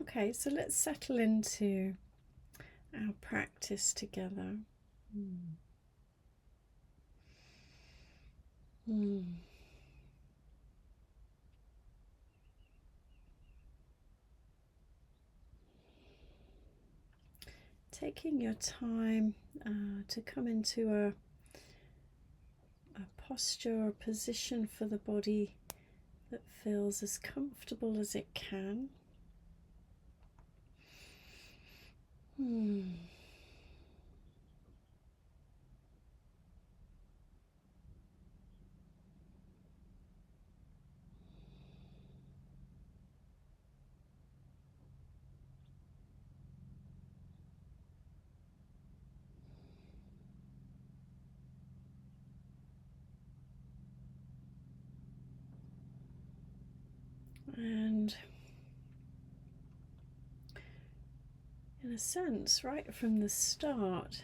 Okay, so let's settle into our practice together. Mm. Taking your time to come into a posture or position for the body that feels as comfortable as it can. And in a sense, right from the start,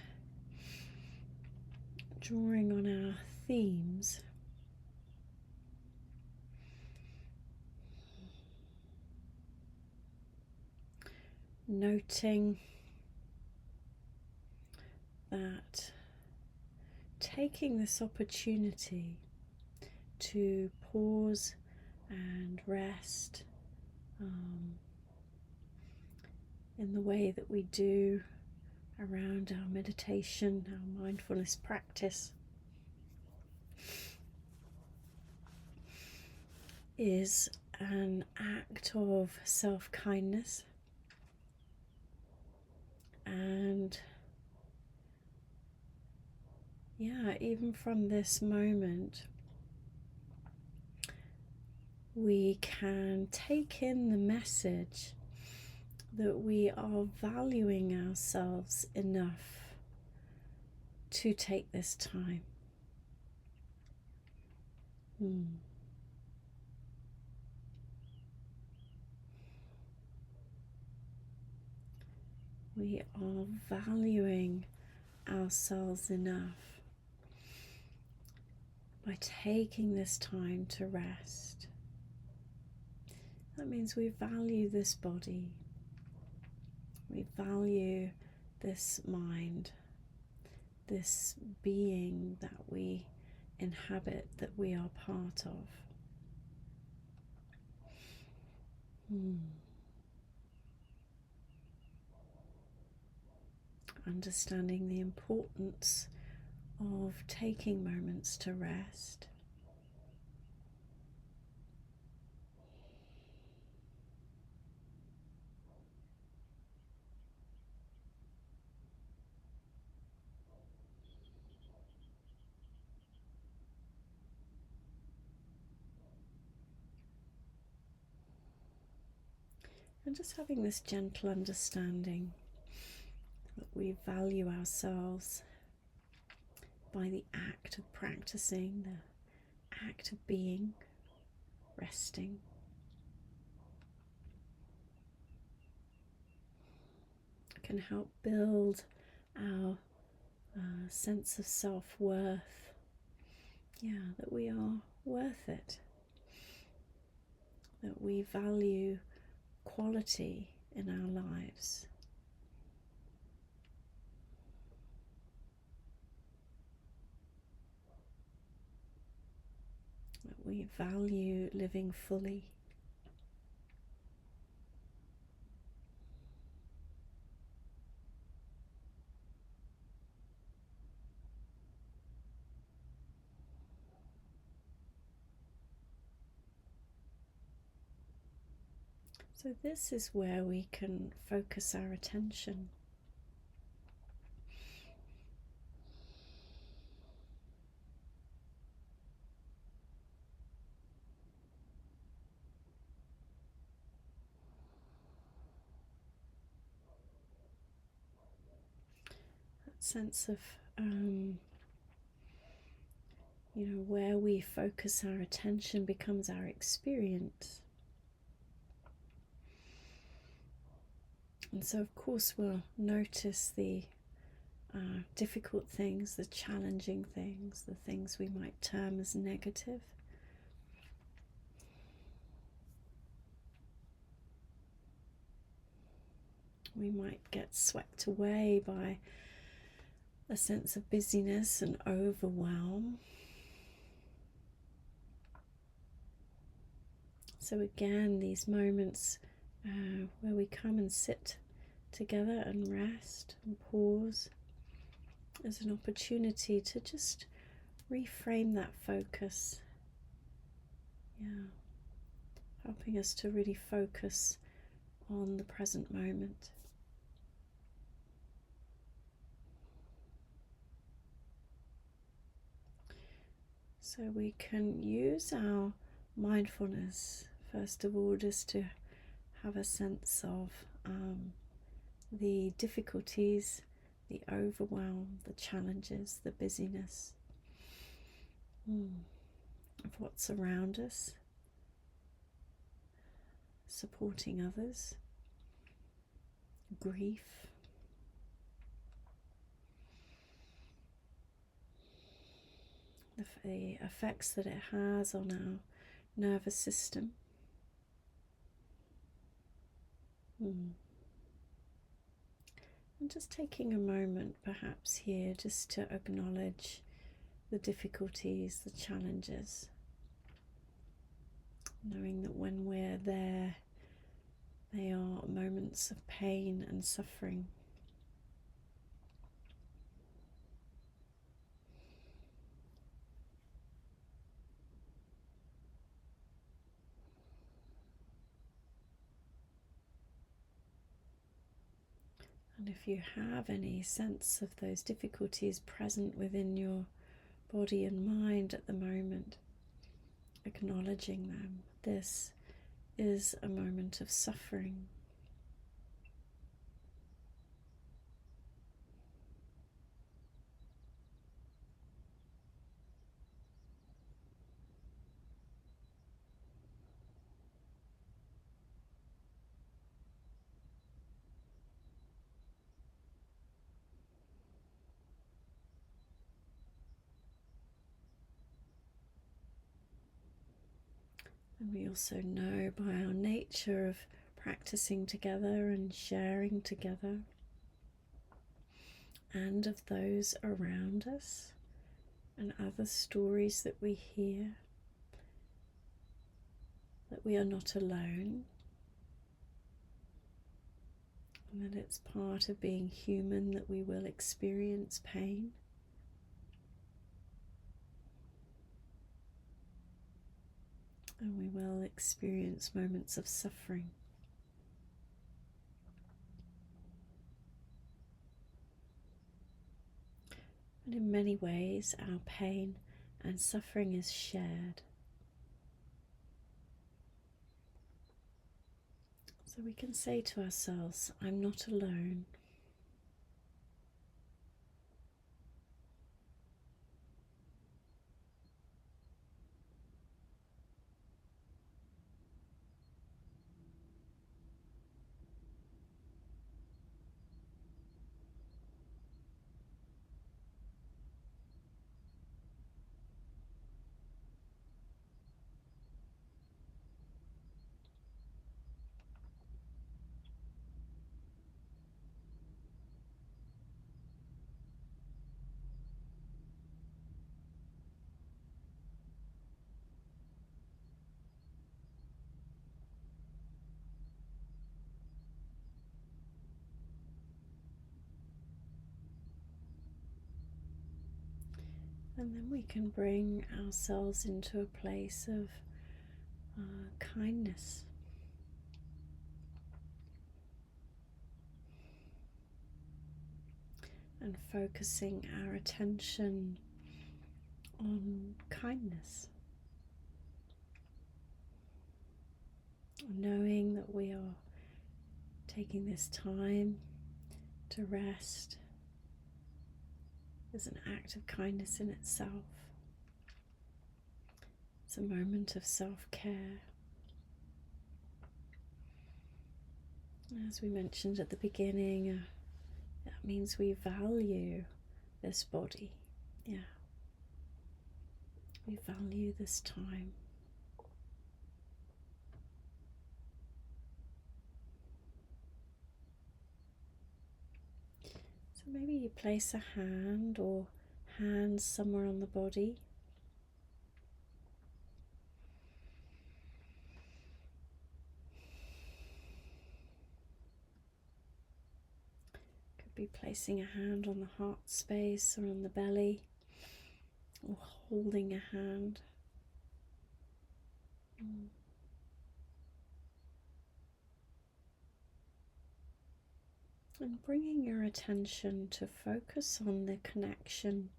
drawing on our themes, noting that taking this opportunity to pause and rest in the way that we do around our meditation, our mindfulness practice, is an act of self-kindness. And yeah, even from this moment, we can take in the message that we are valuing ourselves enough to take this time. We are valuing ourselves enough by taking this time to rest. That means we value this body, we value this mind, this being that we inhabit, that we are part of. Understanding the importance of taking moments to rest. And just having this gentle understanding that we value ourselves by the act of practicing, the act of being, resting. It can help build our sense of self-worth. Yeah, that we are worth it, that we value quality in our lives. That we value living fully. So this is where we can focus our attention. That sense of where we focus our attention becomes our experience. And so of course we'll notice the difficult things, the challenging things, the things we might term as negative. We might get swept away by a sense of busyness and overwhelm. So again, these moments where we come and sit together and rest and pause is an opportunity to just reframe that focus. Yeah, helping us to really focus on the present moment. So we can use our mindfulness, first of all, just to have a sense of the difficulties, the overwhelm, the challenges, the busyness of what's around us, supporting others, grief, the effects that it has on our nervous system. And just taking a moment perhaps here just to acknowledge the difficulties, the challenges, knowing that when we're there, they are moments of pain and suffering. And if you have any sense of those difficulties present within your body and mind at the moment, acknowledging them. This is a moment of suffering. And we also know by our nature of practicing together and sharing together, and of those around us and other stories that we hear, that we are not alone, and that it's part of being human that we will experience pain. And we will experience moments of suffering. And in many ways, our pain and suffering is shared. So we can say to ourselves, I'm not alone. And then we can bring ourselves into a place of kindness. And focusing our attention on kindness. Knowing that we are taking this time to rest is an act of kindness in itself. It's a moment of self-care. As we mentioned at the beginning, that means we value this body. Yeah. We value this time. Maybe you place a hand or hands somewhere on the body. Could be placing a hand on the heart space or on the belly, or holding a hand. And bringing your attention to focus on the connection.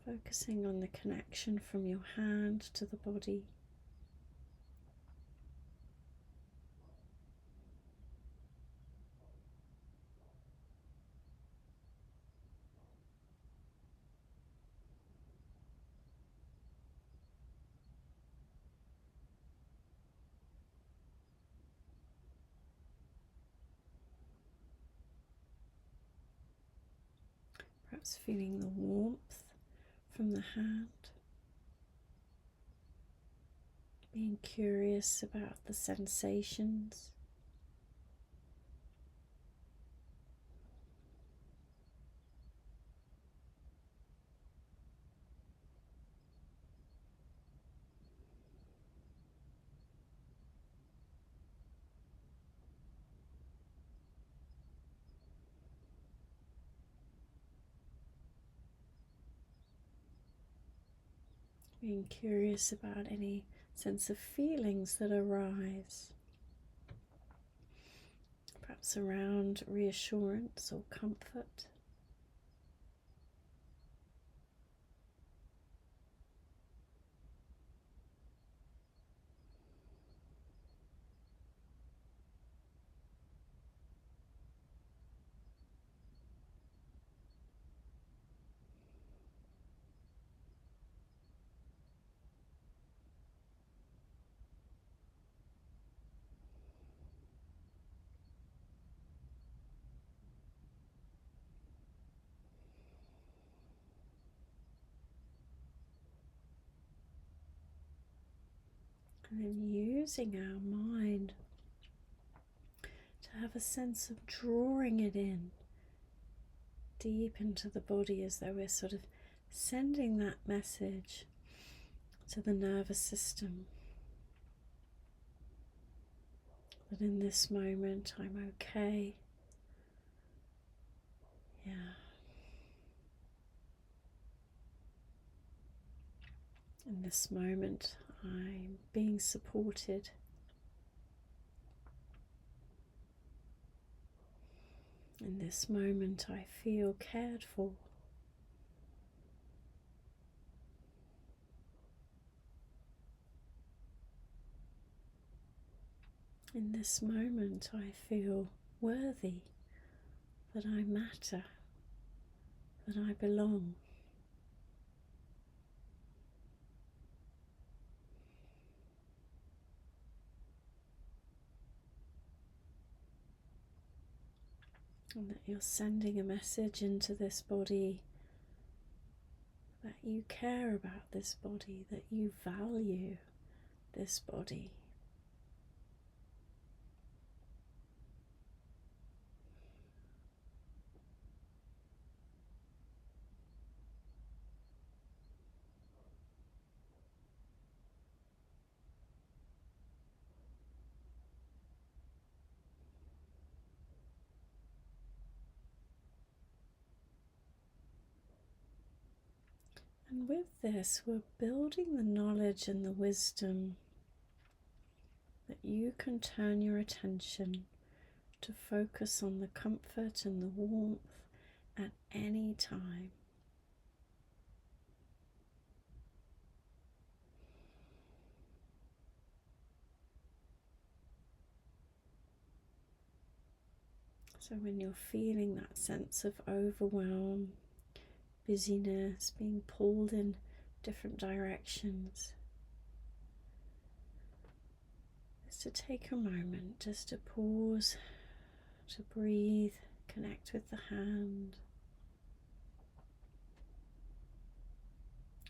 Focusing on the connection from your hand to the body. Perhaps feeling the warmth from the hand. Being curious about the sensations. Being curious about any sense of feelings that arise. Perhaps around reassurance or comfort. And then using our mind to have a sense of drawing it in deep into the body, as though we're sort of sending that message to the nervous system that in this moment I'm okay. Yeah. In this moment I'm being supported. In this moment I feel cared for. In this moment I feel worthy, that I matter, that I belong. And that you're sending a message into this body that you care about this body, that you value this body. And with this, we're building the knowledge and the wisdom that you can turn your attention to focus on the comfort and the warmth at any time. So when you're feeling that sense of overwhelm, busyness, being pulled in different directions, is to take a moment just to pause, to breathe, connect with the hand,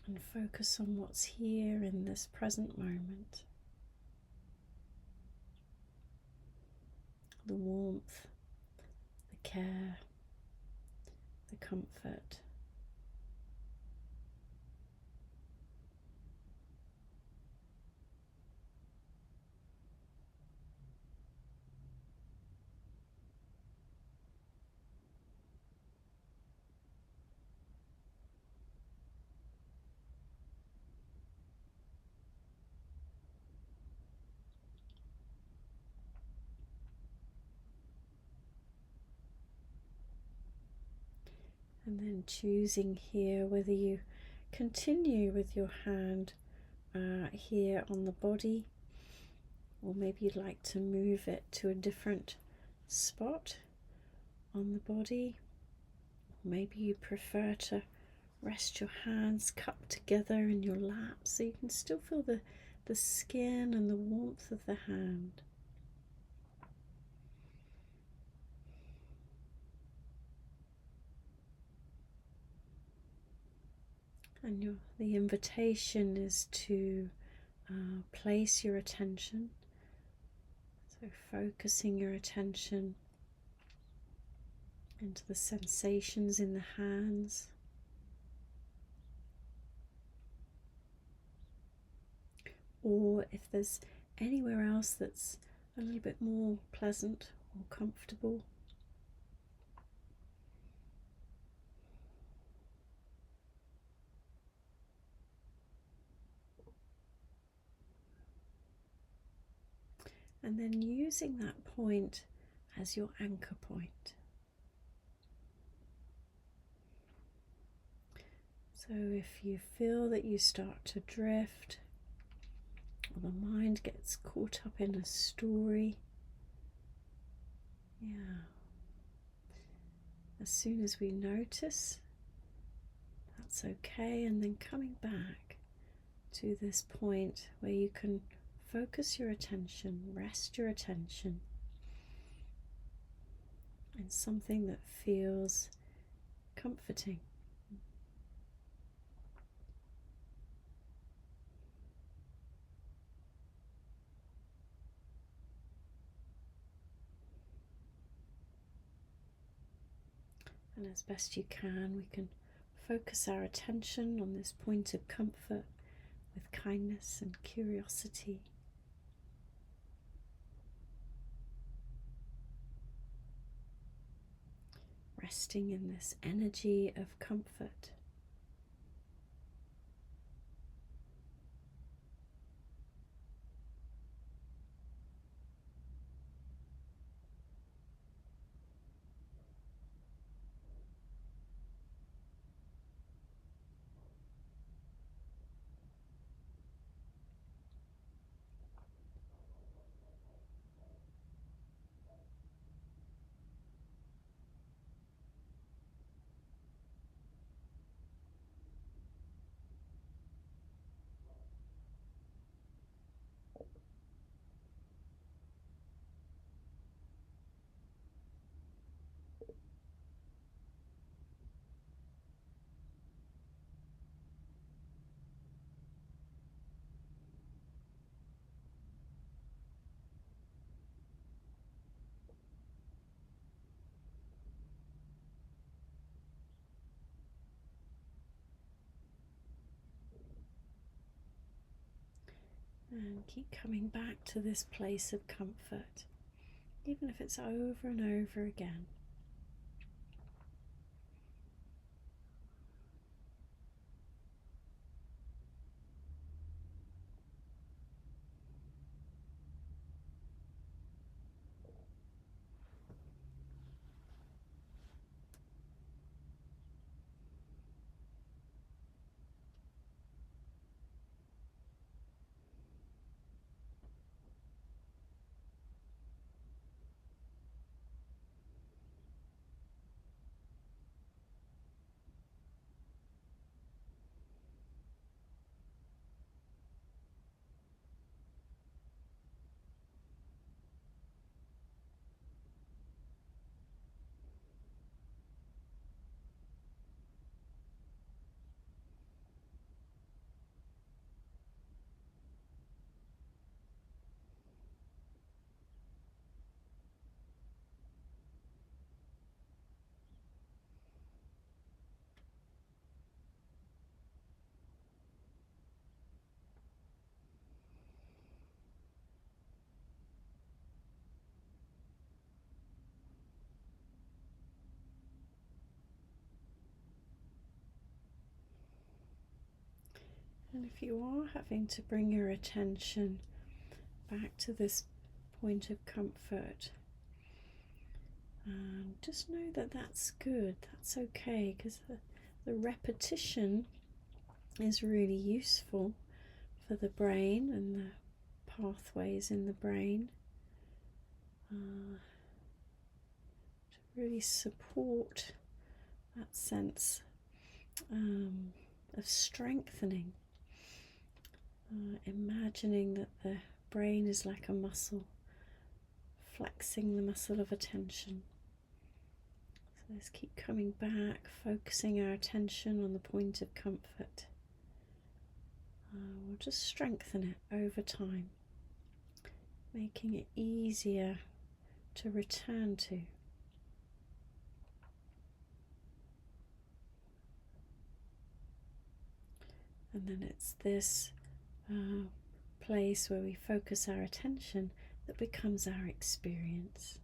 and focus on what's here in this present moment. the warmth, the care, the comfort. And then choosing here whether you continue with your hand here on the body, or maybe you'd like to move it to a different spot on the body. Maybe you prefer to rest your hands cupped together in your lap so you can still feel the skin and the warmth of the hand. And the invitation is to place your attention, so focusing your attention into the sensations in the hands, or if there's anywhere else that's a little bit more pleasant or comfortable. And then using that point as your anchor point. So if you feel that you start to drift, or the mind gets caught up in a story, as soon as we notice, that's okay, and then coming back to this point where you can focus your attention, rest your attention in something that feels comforting. And as best you can, we can focus our attention on this point of comfort with kindness and curiosity. Resting in this energy of comfort. And keep coming back to this place of comfort, even if it's over and over again. And if you are having to bring your attention back to this point of comfort, just know that that's good, that's okay, because the repetition is really useful for the brain and the pathways in the brain to really support that sense of strengthening. Imagining that the brain is like a muscle, flexing the muscle of attention. So let's keep coming back, focusing our attention on the point of comfort. We'll just strengthen it over time, making it easier to return to. And then it's this place where we focus our attention that becomes our experience.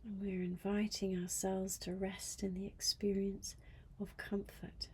And we're inviting ourselves to rest in the experience of comfort.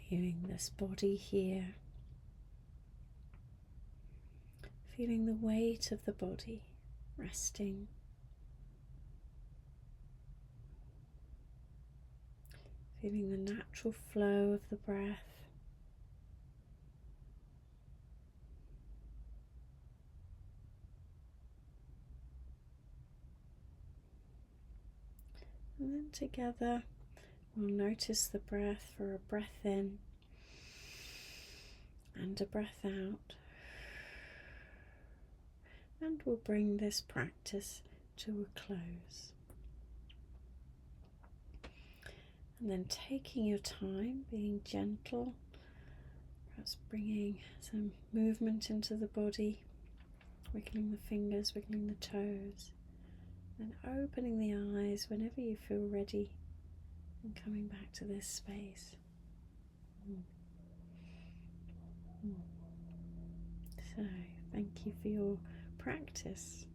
Feeling this body here, feeling the weight of the body resting, feeling the natural flow of the breath, and then together we'll notice the breath for a breath in and a breath out, and we'll bring this practice to a close. And then taking your time, being gentle, perhaps bringing some movement into the body, wiggling the fingers, wiggling the toes, then opening the eyes whenever you feel ready and coming back to this space. So, thank you for your practice.